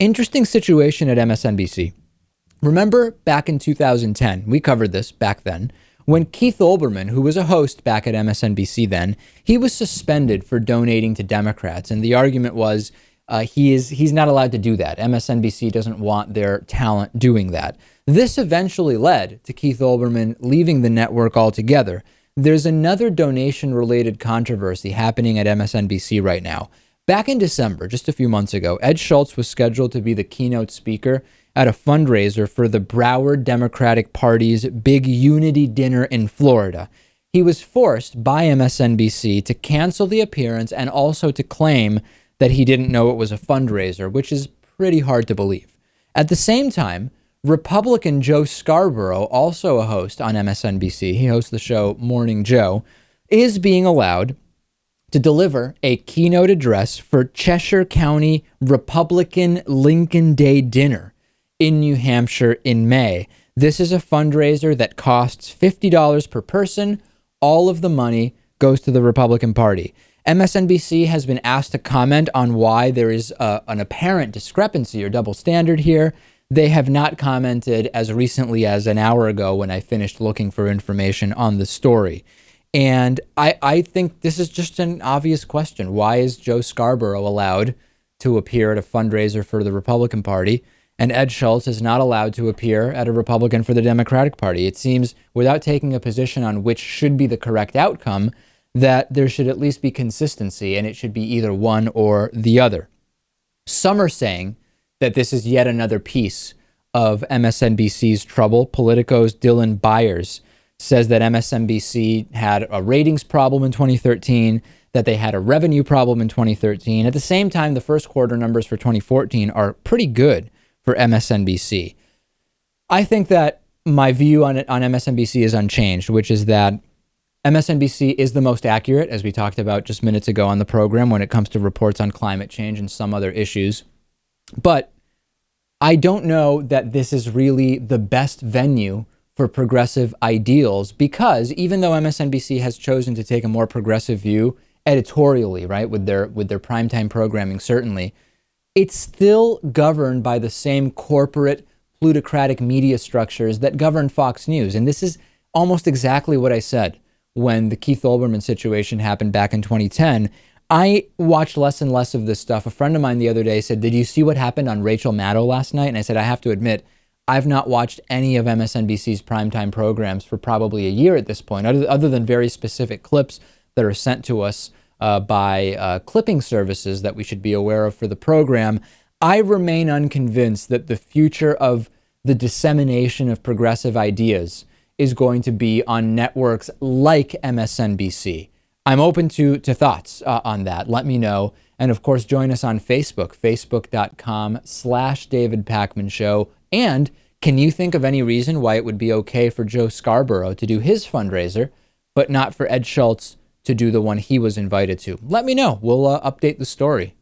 Interesting situation at MSNBC. Remember back in 2010, we covered this back then, when Keith Olbermann, who was a host back at MSNBC then, he was suspended for donating to Democrats. And the argument was he's not allowed to do that. MSNBC doesn't want their talent doing that. This eventually led to Keith Olbermann leaving the network altogether. There's another donation-related controversy happening at MSNBC right now. Back in December, just a few months ago, Ed Schultz was scheduled to be the keynote speaker at a fundraiser for the Broward Democratic Party's big unity dinner in Florida. He was forced by MSNBC to cancel the appearance and also to claim that he didn't know it was a fundraiser, which is pretty hard to believe. At the same time, Republican Joe Scarborough, also a host on MSNBC, he hosts the show Morning Joe, is being allowed to deliver a keynote address for Cheshire County Republican Lincoln Day dinner in New Hampshire in May. This is a fundraiser that costs $50 per person. All of the money goes to the Republican Party. MSNBC has been asked to comment on why there is an apparent discrepancy or double standard here. They have not commented as recently as an hour ago when I finished looking for information on the story. And I think this is just an obvious question. Why is Joe Scarborough allowed to appear at a fundraiser for the Republican Party, and Ed Schultz is not allowed to appear at a Republican for the Democratic Party? It seems, without taking a position on which should be the correct outcome, that there should at least be consistency, and it should be either one or the other. Some are saying that this is yet another piece of MSNBC's trouble. Politico's Dylan Byers says that MSNBC had a ratings problem in 2013, that they had a revenue problem in 2013. At the same time, the first quarter numbers for 2014 are pretty good for MSNBC. I think that my view on MSNBC is unchanged, which is that MSNBC is the most accurate, as we talked about just minutes ago on the program, when it comes to reports on climate change and some other issues. But I don't know that this is really the best venue for progressive ideals, because even though MSNBC has chosen to take a more progressive view editorially, right, with their primetime programming, certainly, it's still governed by the same corporate plutocratic media structures that govern Fox News. And this is almost exactly what I said when the Keith Olbermann situation happened back in 2010. I watched less and less of this stuff. A friend of mine the other day said, "Did you see what happened on Rachel Maddow last night?" And I said, I have to admit, I've not watched any of MSNBC's primetime programs for probably a year at this point, other than very specific clips that are sent to us by clipping services that we should be aware of for the program. I remain unconvinced that the future of the dissemination of progressive ideas is going to be on networks like MSNBC. I'm open to thoughts on that. Let me know. And of course, join us on Facebook, facebook.com/David Pakman Show. And can you think of any reason why it would be okay for Joe Scarborough to do his fundraiser, but not for Ed Schultz to do the one he was invited to? Let me know. We'll update the story.